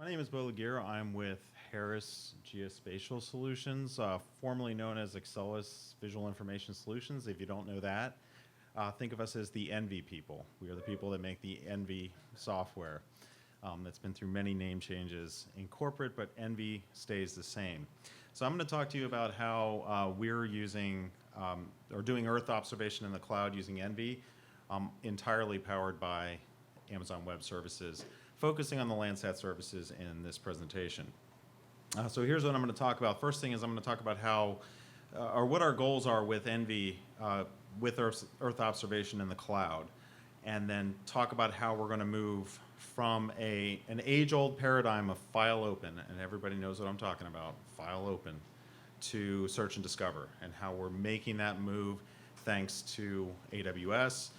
My name is Beau Legeer. I'm with Harris Geospatial Solutions, formerly known as Axelis Visual Information Solutions. If you don't know that, think of us as the ENVI people. We are the people that make the ENVI software. That's been through many name changes in corporate, but ENVI stays the same. So I'm going to talk to you about how we're using or doing Earth observation in the cloud using ENVI, entirely powered by Amazon Web Services, focusing on the Landsat services in this presentation. So here's what I'm going to talk about. First thing is I'm going to talk about how, or what our goals are with ENVI, with Earth observation in the cloud, and then talk about how we're going to move from an age-old paradigm of file open, and everybody knows what I'm talking about, file open, to search and discover, and how we're making that move thanks to AWS.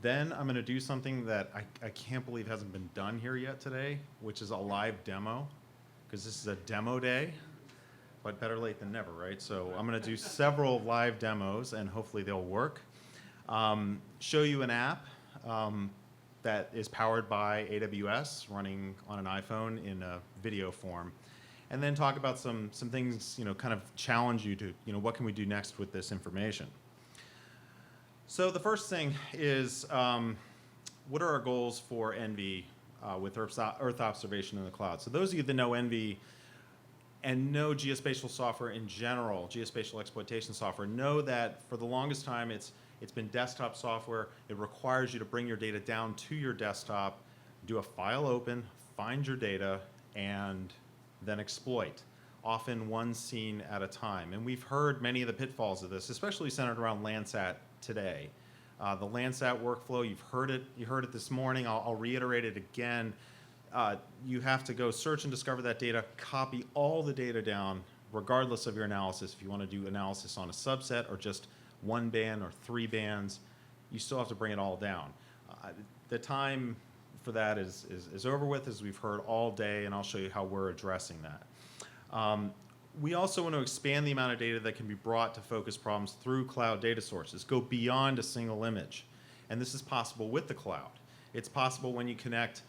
Then I'm going to do something that I can't believe hasn't been done here yet today, which is a live demo, because this is a demo day, but better late than never, right? So I'm going to do several live demos, and hopefully they'll work. Show you an app that is powered by AWS, running on an iPhone in a video form, and then talk about some things, kind of challenge you to, what can we do next with this information. So the first thing is, what are our goals for ENVI with Earth observation in the cloud? So those of you that know ENVI and know geospatial software in general, geospatial exploitation software, know that for the longest time it's been desktop software. It requires you to bring your data down to your desktop, do a file open, find your data, and then exploit, often one scene at a time. And we've heard many of the pitfalls of this, especially centered around Landsat today. The Landsat workflow, you heard it this morning, I'll reiterate it again. You have to go search and discover that data, copy all the data down, regardless of your analysis. If you want to do analysis on a subset or just one band or three bands, you still have to bring it all down. The time for that is over with, as we've heard all day, and I'll show you how we're addressing that. We also want to expand the amount of data that can be brought to focus problems through cloud data sources, go beyond a single image. And this is possible with the cloud. It's possible when you connect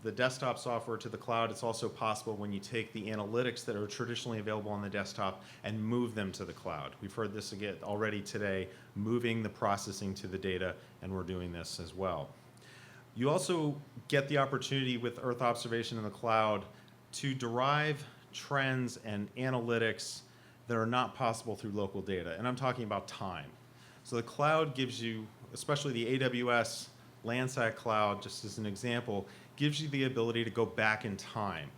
the desktop software to the cloud. It's also possible when you take the analytics that are traditionally available on the desktop and move them to the cloud. We've heard this again already today, moving the processing to the data, and we're doing this as well. You also get the opportunity with Earth observation in the cloud to derive trends and analytics that are not possible through local data. And I'm talking about time. So the cloud gives you, especially the AWS Landsat cloud, just as an example, gives you the ability to go back in time.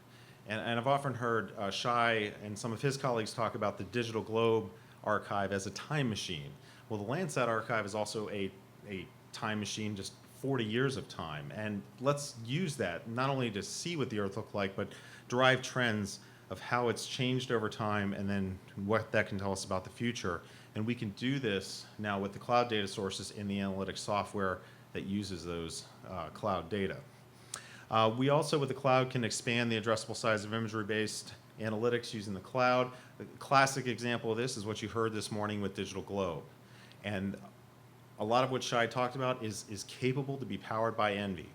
And I've often heard Shai and some of his colleagues talk about the Digital Globe archive as a time machine. Well, the Landsat archive is also a time machine, just 40 years of time. And let's use that not only to see what the Earth looked like, but derive trends of how it's changed over time, and then what that can tell us about the future. And we can do this now with the cloud data sources in the analytics software that uses those cloud data. We also, with the cloud, can expand the addressable size of imagery-based analytics using the cloud. A classic example of this is what you heard this morning with Digital Globe. And a lot of what Shai talked about is capable to be powered by ENVI.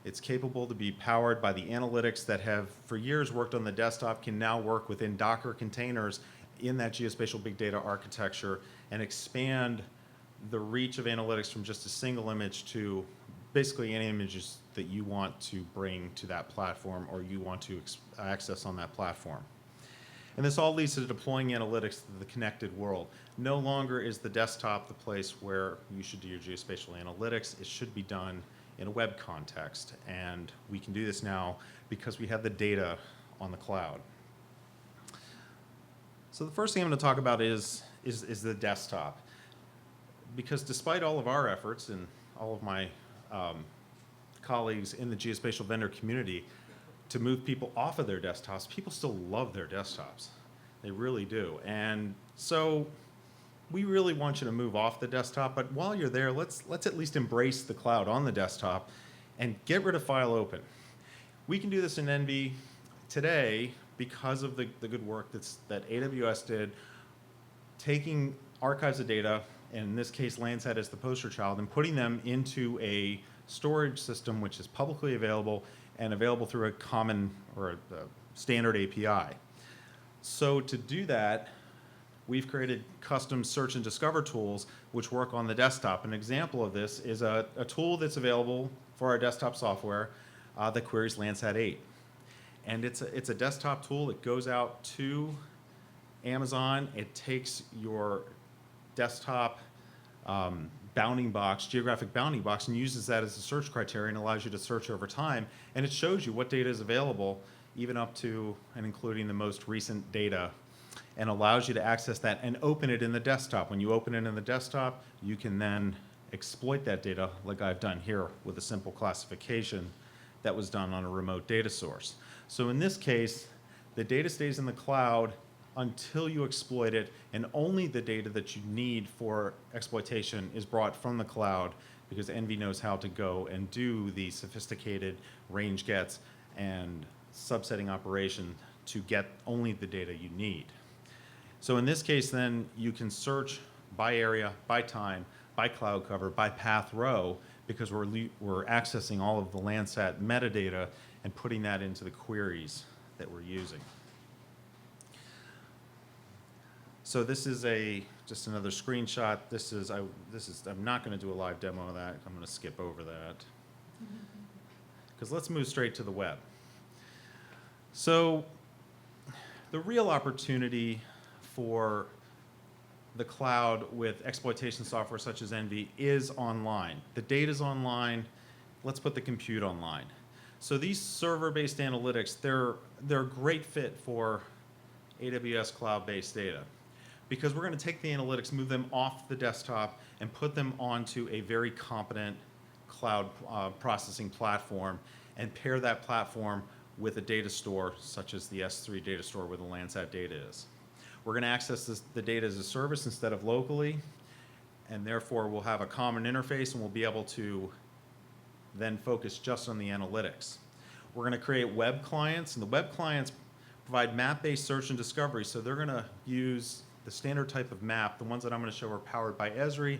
It's capable to be powered by the analytics that have for years worked on the desktop, can now work within Docker containers in that geospatial big data architecture, and expand the reach of analytics from just a single image to basically any images that you want to bring to that platform or you want to access on that platform. And this all leads to deploying analytics to the connected world. No longer is the desktop the place where you should do your geospatial analytics. It should be done in a web context, and we can do this now because we have the data on the cloud. So the first thing I'm going to talk about is the desktop, because despite all of our efforts and all of my colleagues in the geospatial vendor community to move people off of their desktops, people still love their desktops. They really do. And so we really want you to move off the desktop, but while you're there, let's at least embrace the cloud on the desktop and get rid of file open. We can do this in ENVI today because of the good work that AWS did, taking archives of data, and in this case Landsat as the poster child, and putting them into a storage system which is publicly available and available through a common or a standard API. So to do that, we've created custom search and discover tools which work on the desktop. An example of this is a tool that's available for our desktop software that queries Landsat 8. And it's a desktop tool. It goes out to Amazon. It takes your desktop bounding box, geographic bounding box, and uses that as a search criteria and allows you to search over time. And it shows you what data is available, even up to and including the most recent data, and allows you to access that and open it in the desktop. When you open it in the desktop, you can then exploit that data like I've done here with a simple classification that was done on a remote data source. So in this case, the data stays in the cloud until you exploit it, and only the data that you need for exploitation is brought from the cloud, because ENVI knows how to go and do the sophisticated range gets and subsetting operation to get only the data you need. So in this case then, you can search by area, by time, by cloud cover, by path row, because we're accessing all of the Landsat metadata and putting that into the queries that we're using. So this is just another screenshot. I'm not going to do a live demo of that. I'm going to skip over that. Because let's move straight to the web. So the real opportunity for the cloud with exploitation software such as ENVI is online. The data's online. Let's put the compute online. So these server-based analytics, they're a great fit for AWS cloud-based data, because we're going to take the analytics, move them off the desktop, and put them onto a very competent cloud processing platform, and pair that platform with a data store, such as the S3 data store where the Landsat data is. We're going to access the data as a service instead of locally, and therefore we'll have a common interface, and we'll be able to then focus just on the analytics. We're going to create web clients, and the web clients provide map-based search and discovery, so they're going to use the standard type of map. The ones that I'm going to show are powered by Esri,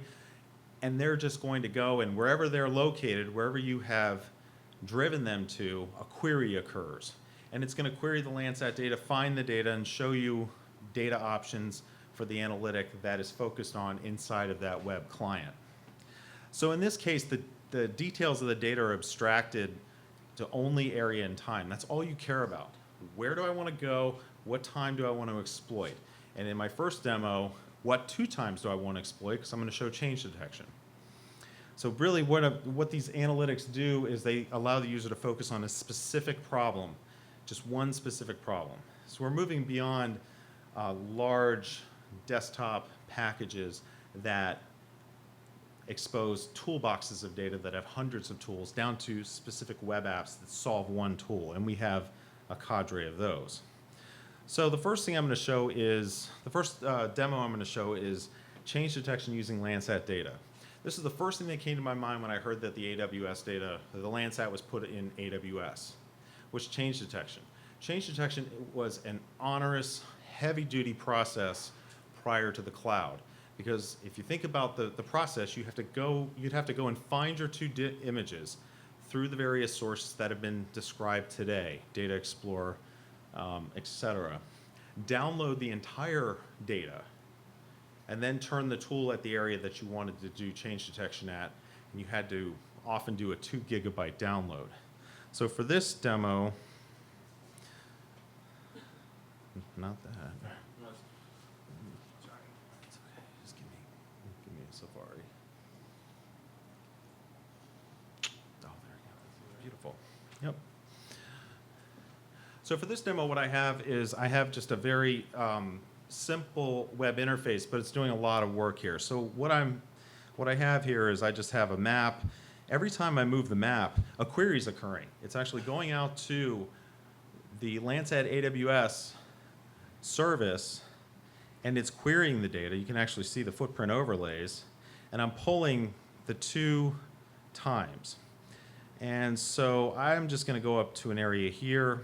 and they're just going to go, and wherever they're located, wherever you have driven them to, a query occurs. And it's going to query the Landsat data, find the data, and show you data options for the analytic that is focused on inside of that web client. So in this case, the details of the data are abstracted to only area and time. That's all you care about. Where do I want to go? What time do I want to exploit? And in my first demo, what 2 times do I want to exploit? Because I'm going to show change detection. So really what these analytics do is they allow the user to focus on a specific problem, just one specific problem. So we're moving beyond large desktop packages that expose toolboxes of data that have hundreds of tools, down to specific web apps that solve one tool, and we have a cadre of those. So the first thing I'm going to show is, the first demo I'm going to show is change detection using Landsat data. This is the first thing that came to my mind when I heard that the AWS data, the Landsat was put in AWS, was change detection. Change detection was an onerous, heavy-duty process prior to the cloud. Because if you think about the process, you'd have to go and find your 2 images through the various sources that have been described today, Data Explorer, etc. Download the entire data, and then turn the tool at the area that you wanted to do change detection at, and you had to often do a 2 gigabyte download. So for this demo, not that. Safari. Oh, there we go. Beautiful. Yep. So for this demo, what I have is I have just a very simple web interface, but it's doing a lot of work here. So what I have here is I just have a map. Every time I move the map, a query is occurring. It's actually going out to the Landsat AWS service, and it's querying the data. You can actually see the footprint overlays, and I'm pulling the 2 times. And so I'm just going to go up to an area here,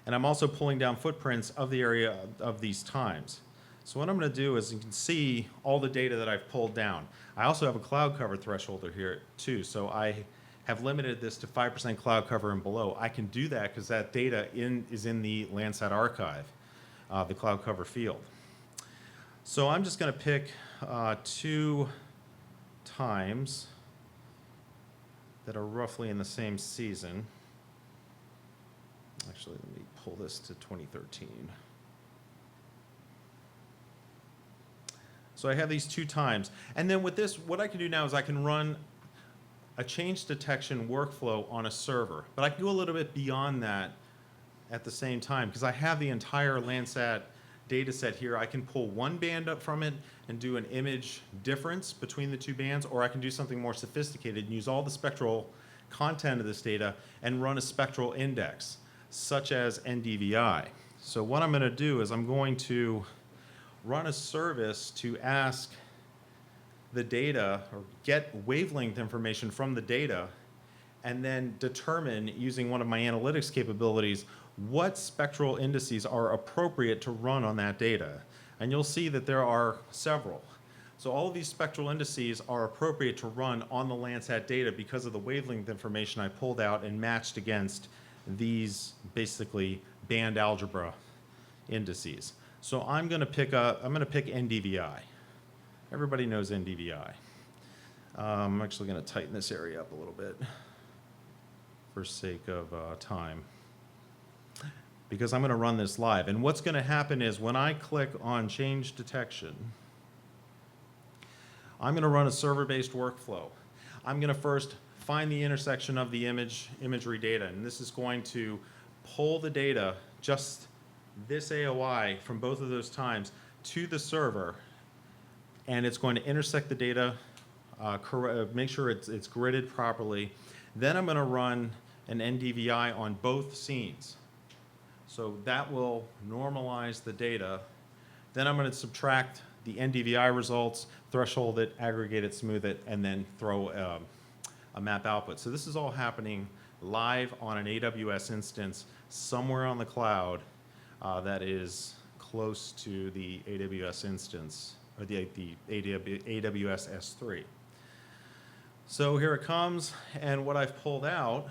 and I'm also pulling down footprints of the area of these times. So what I'm going to do is, you can see all the data that I've pulled down. I also have a cloud cover threshold here too, so I have limited this to 5% cloud cover and below. I can do that because that data is in the Landsat archive, the cloud cover field. So I'm just going to pick 2 times that are roughly in the same season. Actually, let me pull this to 2013. So I have these 2 times. And then with this, what I can do now is I can run a change detection workflow on a server. But I can go a little bit beyond that at the same time because I have the entire Landsat data set here. I can pull one band up from it and do an image difference between the 2 bands, or I can do something more sophisticated and use all the spectral content of this data and run a spectral index, such as NDVI. So what I'm going to do is I'm going to run a service to ask the data or get wavelength information from the data and then determine, using one of my analytics capabilities, what spectral indices are appropriate to run on that data. And you'll see that there are several. So all of these spectral indices are appropriate to run on the Landsat data because of the wavelength information I pulled out and matched against these basically band algebra indices. So I'm going to pick NDVI. Everybody knows NDVI. I'm actually going to tighten this area up a little bit for sake of time, because I'm going to run this live. And what's going to happen is when I click on change detection, I'm going to run a server-based workflow. I'm going to first find the intersection of the imagery data, and this is going to pull the data, just this AOI from both of those times, to the server, and it's going to intersect the data, make sure it's gridded properly. Then I'm going to run an NDVI on both scenes. So that will normalize the data. Then I'm going to subtract the NDVI results, threshold it, aggregate it, smooth it, and then throw a map output. So this is all happening live on an AWS instance somewhere on the cloud that is close to the AWS instance, or the AWS S3. So here it comes, and what I've pulled out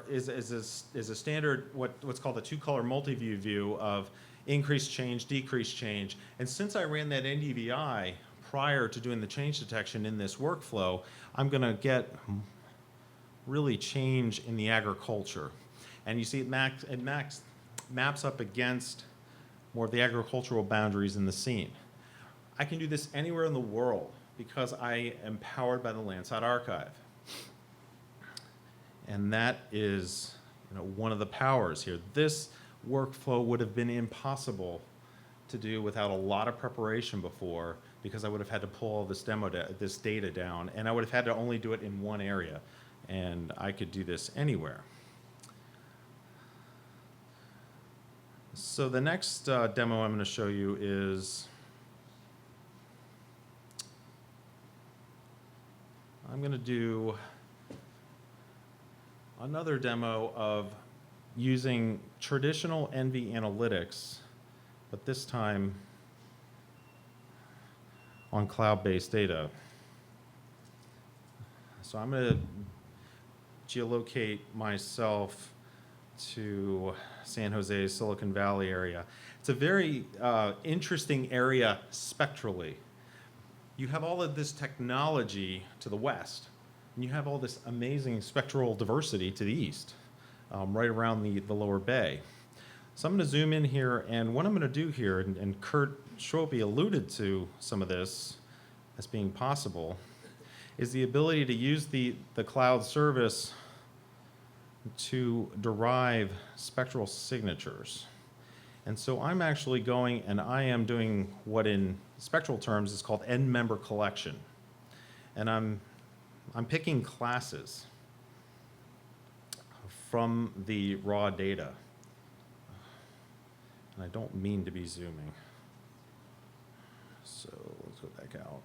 is a standard, what's called a 2-color multi-view view of increased change, decreased change. And since I ran that NDVI prior to doing the change detection in this workflow, I'm going to get really change in the agriculture. And you see it maps up against more of the agricultural boundaries in the scene. I can do this anywhere in the world because I am powered by the Landsat archive. And that is, one of the powers here. This workflow would have been impossible to do without a lot of preparation before, because I would have had to pull all this data down, and I would have had to only do it in one area. And I could do this anywhere. So the next demo I'm going to show you is, I'm going to do another demo of using traditional ENVI analytics, but this time on cloud-based data. So I'm going to geolocate myself to San Jose, Silicon Valley area. It's a very interesting area spectrally. You have all of this technology to the west, and you have all this amazing spectral diversity to the east, right around the lower bay. So I'm going to zoom in here, and what I'm going to do here, and Kurt Schroepy alluded to some of this as being possible, is the ability to use the cloud service to derive spectral signatures. And so I'm actually going, and I am doing what in spectral terms is called end member collection. And I'm picking classes from the raw data. And I don't mean to be zooming. So let's go back out.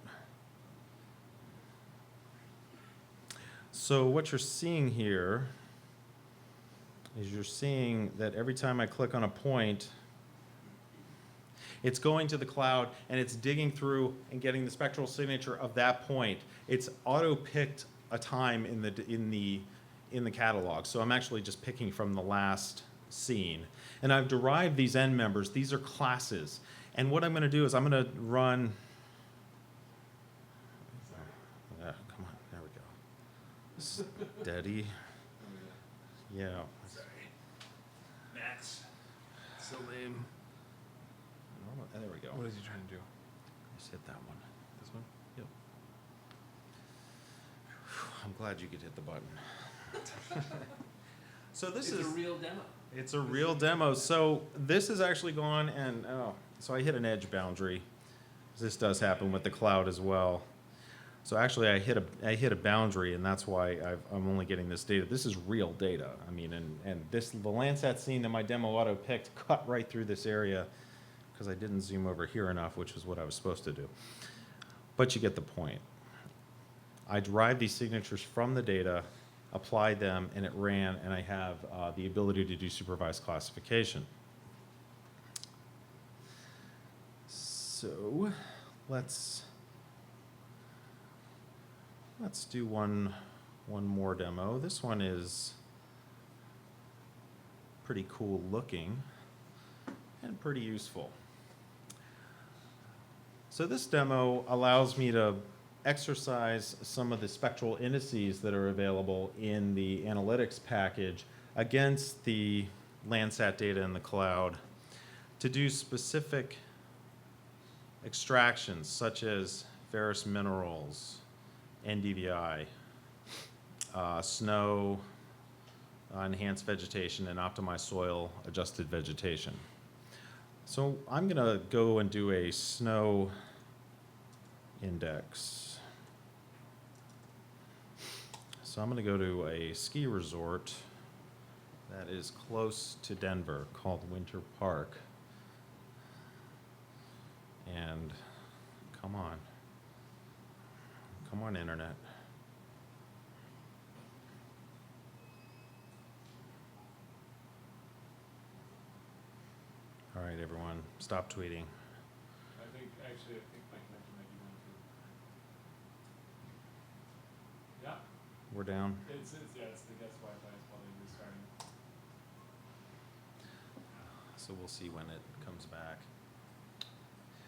So what you're seeing here is you're seeing that every time I click on a point, It's going to the cloud and it's digging through and getting the spectral signature of that point. It's auto-picked a time in the catalog. So I'm actually just picking from the last scene. And I've derived these end members. These are classes. And what I'm going to do is I'm going to run. Come on, there we go. Steady. Yeah. Sorry. Max. So lame. Oh, there we go. What is he trying to do? Just hit that one. This one? Yep. I'm glad you could hit the button. So this is a real demo. It's a real demo. So this has actually gone and, so I hit an edge boundary. This does happen with the cloud as well. So actually I hit a boundary, and that's why I'm only getting this data. This is real data. I mean, and the Landsat scene that my demo auto picked cut right through this area because I didn't zoom over here enough, which is what I was supposed to do. But you get the point. I derived these signatures from the data, applied them, and it ran, and I have the ability to do supervised classification. So let's do one more demo. This one is pretty cool looking and pretty useful. So this demo allows me to exercise some of the spectral indices that are available in the analytics package against the Landsat data in the cloud to do specific extractions such as ferrous minerals, NDVI, snow, enhanced vegetation, and optimized soil adjusted vegetation. So I'm going to go and do a snow index. So I'm going to go to a ski resort that is close to Denver called Winter Park. And come on. Come on, internet. All right, everyone, stop tweeting. I think my connection might be going too. Yeah. We're down. It's the guest Wi-Fi is probably restarting. So we'll see when it comes back.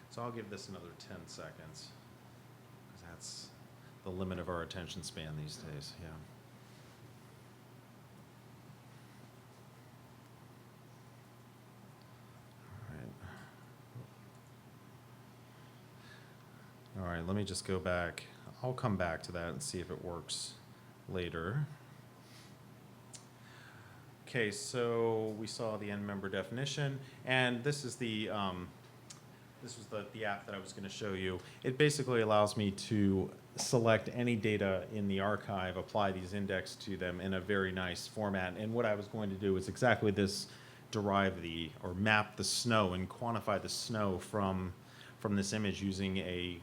So I'll give this another 10 seconds, because that's the limit of our attention span these days, yeah. All right, let me just go back. I'll come back to that and see if it works later. Okay, so we saw the end member definition, and this is the this was the app that I was going to show you. It basically allows me to select any data in the archive, apply these index to them in a very nice format. And what I was going to do is exactly this: derive or map the snow and quantify the snow from this image using a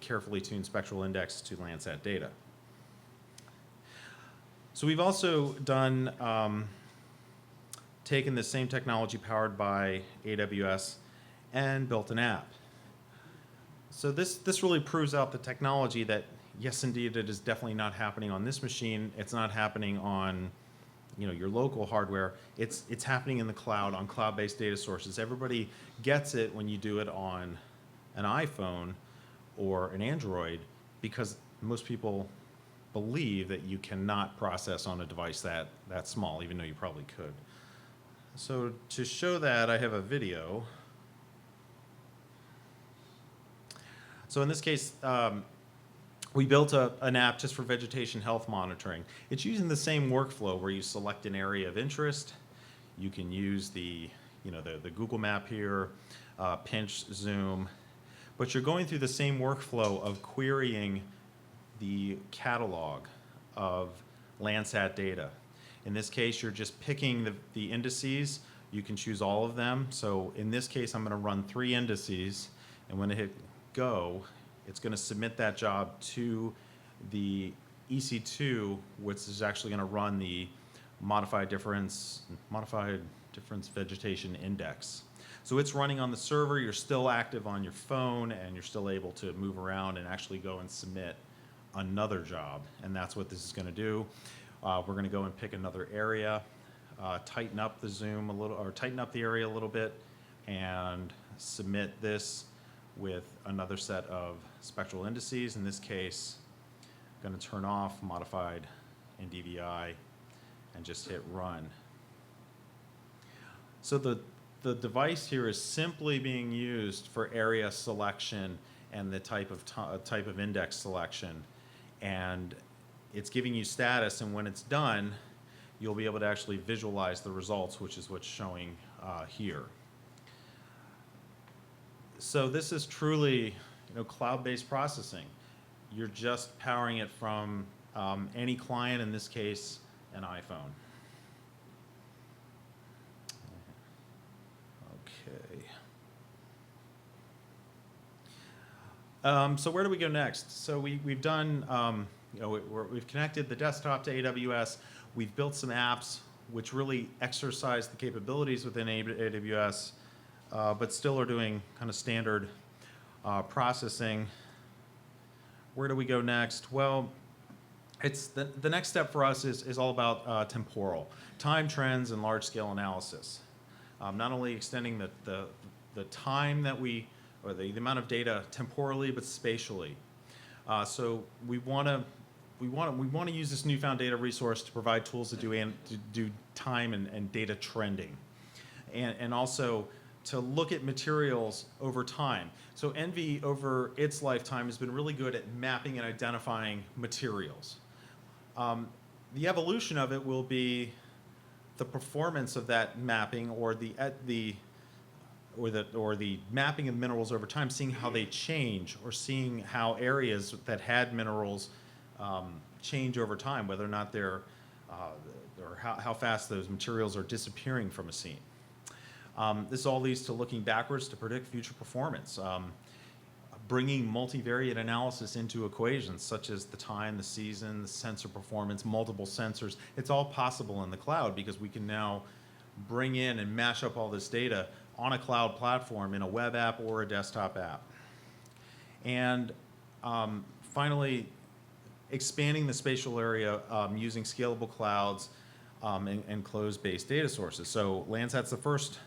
carefully tuned spectral index to Landsat data. So we've also done taken the same technology powered by AWS and built an app. So this really proves out the technology that, yes, indeed, it is definitely not happening on this machine. It's not happening on your local hardware. It's happening in the cloud on cloud-based data sources. Everybody gets it when you do it on an iPhone or an Android, because most people believe that you cannot process on a device that small, even though you probably could. So to show that, I have a video. So in this case, we built an app just for vegetation health monitoring. It's using the same workflow where you select an area of interest. You can use the Google map here, pinch, zoom, but you're going through the same workflow of querying the catalog of Landsat data. In this case, you're just picking the indices. You can choose all of them. So in this case, I'm going to run 3 indices, and when I hit go, it's going to submit that job to the EC2, which is actually going to run the modified difference vegetation index. So it's running on the server, you're still active on your phone, and you're still able to move around and actually go and submit another job. And that's what this is going to do. We're going to go and pick another area, tighten up the zoom a little, or tighten up the area a little bit, and submit this with another set of spectral indices. In this case, I'm going to turn off modified NDVI and just hit run. So the device here is simply being used for area selection and the type of index selection. And it's giving you status, and when it's done, you'll be able to actually visualize the results, which is what's showing here. So this is truly, cloud-based processing. You're just powering it from any client, in this case, an iPhone. Okay. So where do we go next? So we've done, we've connected the desktop to AWS. We've built some apps which really exercise the capabilities within AWS, but still are doing kind of standard processing. Where do we go next? Well, it's the next step for us is all about temporal, time trends and large-scale analysis. Not only extending the time that or the amount of data temporally, but spatially. So we want to use this newfound data resource to provide tools to do time and data trending, and also to look at materials over time. So ENVI over its lifetime has been really good at mapping and identifying materials. The evolution of it will be the performance of that mapping, or the mapping of minerals over time, seeing how they change, or seeing how areas that had minerals change over time, whether or not they're or how fast those materials are disappearing from a scene. This all leads to looking backwards to predict future performance, bringing multivariate analysis into equations such as the time, the season, the sensor performance, multiple sensors. It's all possible in the cloud because we can now bring in and mash up all this data on a cloud platform in a web app or a desktop app. And finally, expanding the spatial area using scalable clouds and closed-based data sources. So Landsat's the first,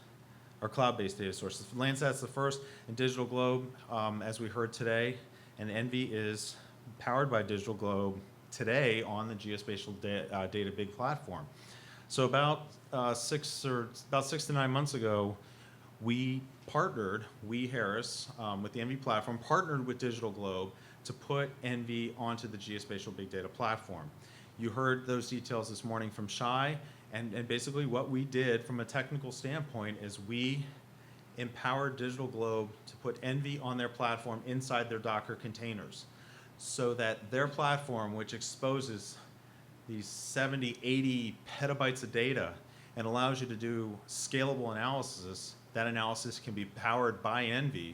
or cloud-based data sources. Landsat's the first, and Digital Globe, as we heard today, and ENVI is powered by Digital Globe today on the geospatial data big platform. So about 6 to 9 months ago, we partnered, Harris, with the ENVI platform, partnered with Digital Globe to put ENVI onto the geospatial big data platform. You heard those details this morning from Shai, and basically what we did from a technical standpoint is we empowered Digital Globe to put ENVI on their platform inside their Docker containers, so that their platform, which exposes these 70, 80 petabytes of data and allows you to do scalable analysis, that analysis can be powered by ENVI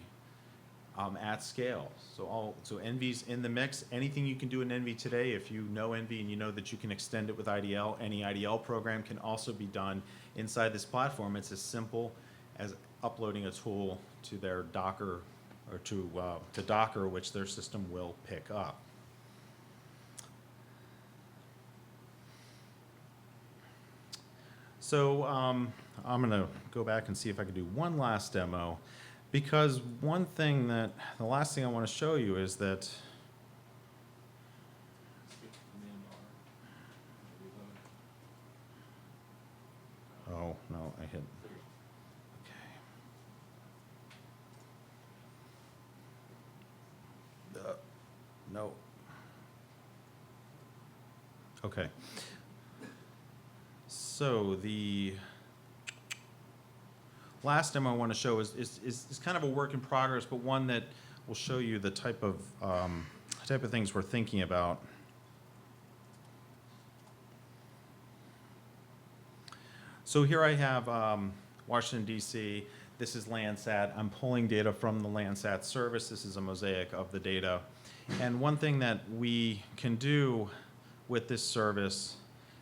at scale. So ENVI's in the mix. Anything you can do in ENVI today, if you know ENVI and you know that you can extend it with IDL, any IDL program can also be done inside this platform. It's as simple as uploading a tool to their Docker, or to Docker, which their system will pick up. So I'm going to go back and see if I can do one last demo, because the last thing I want to show you is that oh, no, I hit. Okay. No. Okay. So the last demo I want to show is kind of a work in progress, but one that will show you the type of things we're thinking about. So here I have Washington, D.C. This is Landsat. I'm pulling data from the Landsat service. This is a mosaic of the data. And one thing that we can do with this service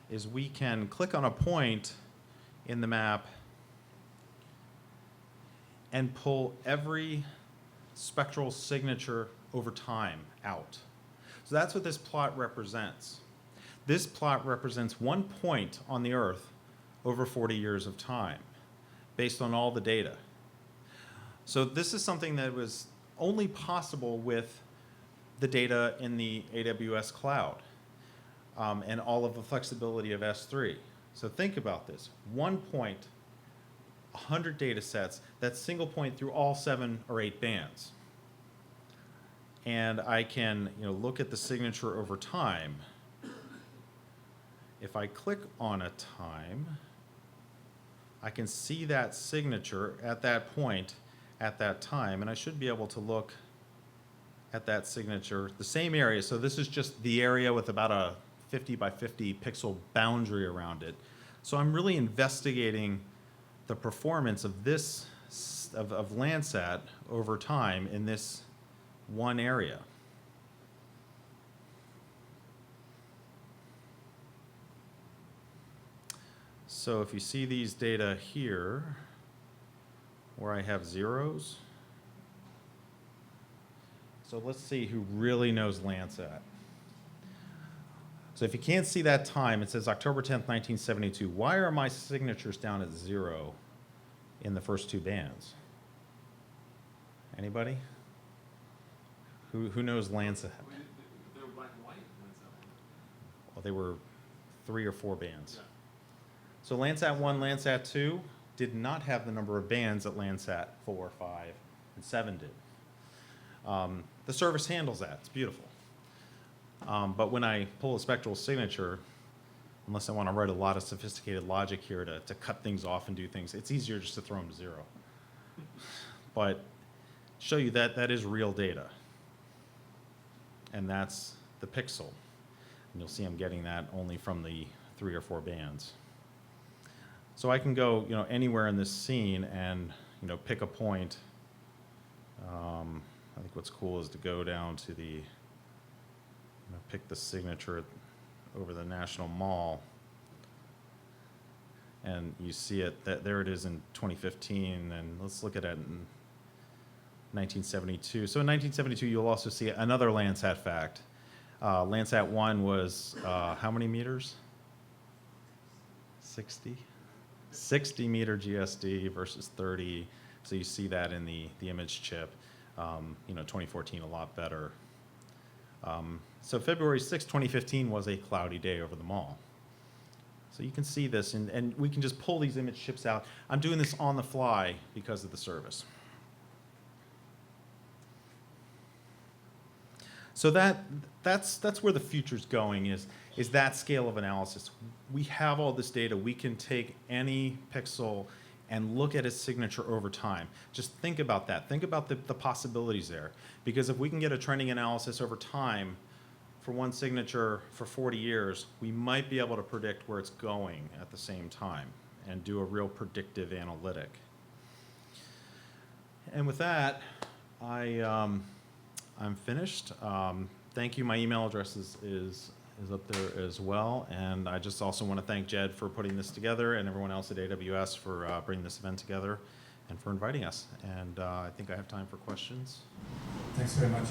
is we can click on a point in the map and pull every spectral signature over time out. So that's what this plot represents. This plot represents one point on the Earth over 40 years of time, based on all the data. So this is something that was only possible with the data in the AWS cloud and all of the flexibility of S3. So think about this. 1 point, 100 data sets, that single point through all 7 or 8 bands. And I can look at the signature over time. If I click on a time, I can see that signature at that point at that time, and I should be able to look at that signature, the same area. So this is just the area with about a 50 by 50 pixel boundary around it. So I'm really investigating the performance of this, of Landsat over time in this one area. So if you see these data here, where I have zeros, so let's see who really knows Landsat. So if you can't see that time, it says October 10th, 1972. Why are my signatures down at 0 in the first 2 bands? Anybody? Who knows Landsat? They were black and white. Well, they were 3 or 4 bands. Yeah. So Landsat 1, Landsat 2 did not have the number of bands that Landsat 4, 5, and 7 did. The service handles that. It's beautiful. But when I pull a spectral signature, unless I want to write a lot of sophisticated logic here to cut things off and do things, it's easier just to throw them to 0. But show you that that is real data. And that's the pixel. And you'll see I'm getting that only from the 3 or 4 bands. So I can go anywhere in this scene and pick a point. I think what's cool is to go down to the pick the signature over the National Mall, and you see it. There it is in 2015, and let's look at it in 1972. So in 1972, you'll also see another Landsat fact. Landsat 1 was how many meters? 60 meter GSD versus 30. So you see that in the image chip. 2014 a lot better. So February 6, 2015 was a cloudy day over the mall. So you can see this, and we can just pull these image chips out. I'm doing this on the fly because of the service. So that's where the future's going, is that scale of analysis. We have all this data. We can take any pixel and look at its signature over time. Just think about that. Think about the possibilities there. Because if we can get a trending analysis over time for one signature for 40 years, we might be able to predict where it's going at the same time and do a real predictive analytic. And with that, I'm finished. Thank you. My email address is up there as well. And I just also want to thank Jed for putting this together and everyone else at AWS for bringing this event together and for inviting us. And I think I have time for questions. Thanks very much.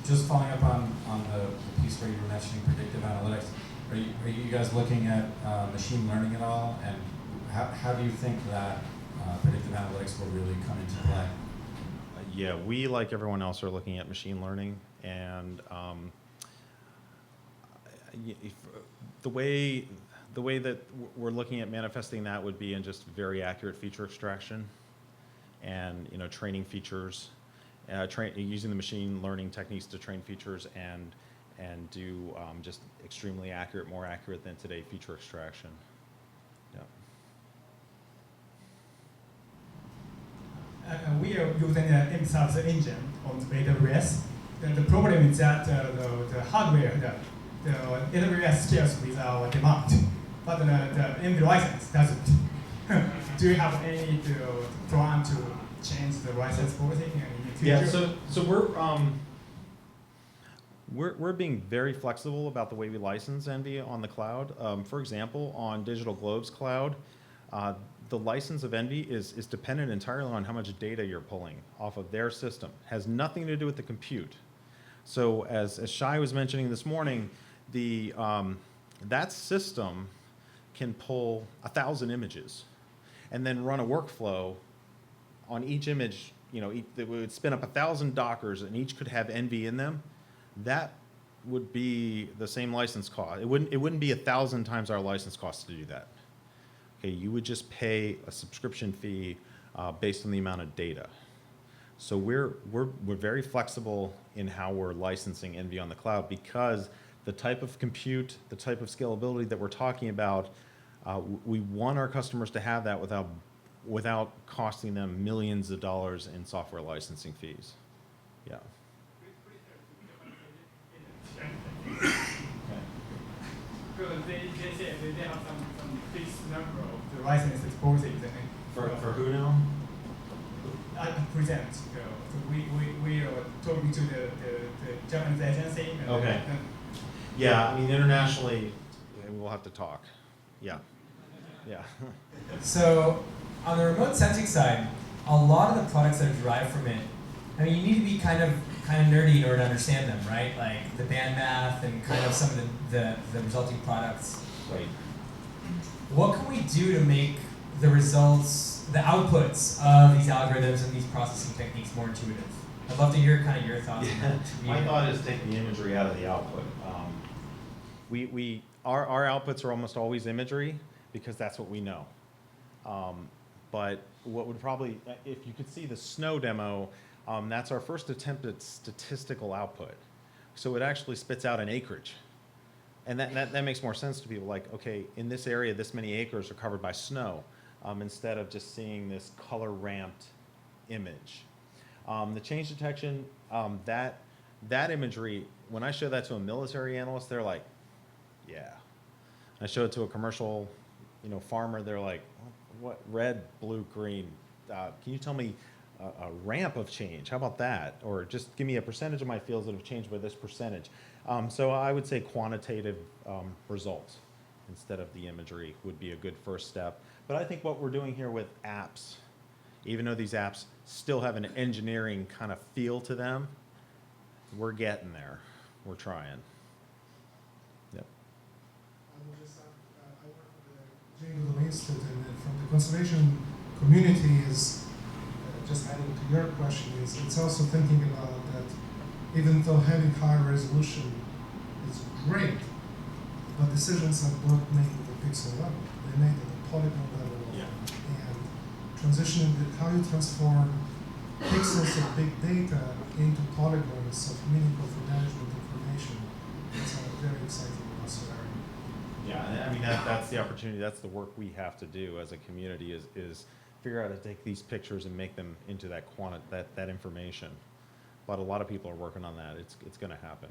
Just following up on the piece where you were mentioning predictive analytics, are you guys looking at machine learning at all? And how do you think that predictive analytics will really come into play? Yeah, we, like everyone else, are looking at machine learning. And the way that we're looking at manifesting that would be in just very accurate feature extraction and training features, using the machine learning techniques to train features and do just extremely accurate, more accurate than today feature extraction. Yeah. We are using the ENVI engine on the AWS. The problem is that the hardware, the AWS scales with our demand, but the ENVI license doesn't. Do you have any plan to change the license policy in the future? Yeah, so we're being very flexible about the way we license ENVI on the cloud. For example, on Digital Globe's cloud, The license of ENVI is dependent entirely on how much data you're pulling off of their system. Has nothing to do with the compute. So as Shai was mentioning this morning, that system can pull 1,000 images and then run a workflow on each image. It would spin up 1,000 Dockers and each could have ENVI in them. That would be the same license cost. It wouldn't be 1,000 times our license cost to do that. Okay, you would just pay a subscription fee based on the amount of data. So we're very flexible in how we're licensing ENVI on the cloud, because the type of compute, the type of scalability that we're talking about, we want our customers to have that without costing them millions of dollars in software licensing fees. Yeah. Because they say they have some fixed number of the license exposures. For who now? I present. So we are talking to the Japanese agency. And Okay. Yeah, I mean, internationally, we'll have to talk. Yeah. Yeah. So on the remote sensing side, a lot of the products that are derived from it, I mean, you need to be kind of nerdy in order to understand them, right? Like the band math and kind of some of the resulting products. Right. What can we do to make the results, the outputs of these algorithms and these processing techniques more intuitive? I'd love to hear kind of your thoughts on that. My thought is take the imagery out of the output. Our outputs are almost always imagery because that's what we know. But what would probably, if you could see the snow demo, that's our first attempt at statistical output. So it actually spits out an acreage. And that makes more sense to people, like, okay, in this area, this many acres are covered by snow, instead of just seeing this color ramped image. The change detection, that imagery, when I show that to a military analyst, they're like, yeah. I show it to a commercial, farmer, they're like, what, red, blue, green? Can you tell me a ramp of change? How about that? Or just give me a percentage of my fields that have changed by this percentage. So I would say quantitative results instead of the imagery would be a good first step. But I think what we're doing here with apps, even though these apps still have an engineering kind of feel to them, we're getting there. We're trying. Yep. I will just add, I work for the Jane Goodall Institute, and from the conservation community is, just adding to your question, is it's also thinking about that even though having high resolution is great, but decisions are not made at the pixel level. They're made at the polygon level. Yeah. And transitioning how you transform pixels of big data into polygons of meaningful for management information is a very exciting also area. Yeah, I mean, that's the opportunity, that's the work we have to do as a community is figure out how to take these pictures and make them into that information. But a lot of people are working on that. It's going to happen.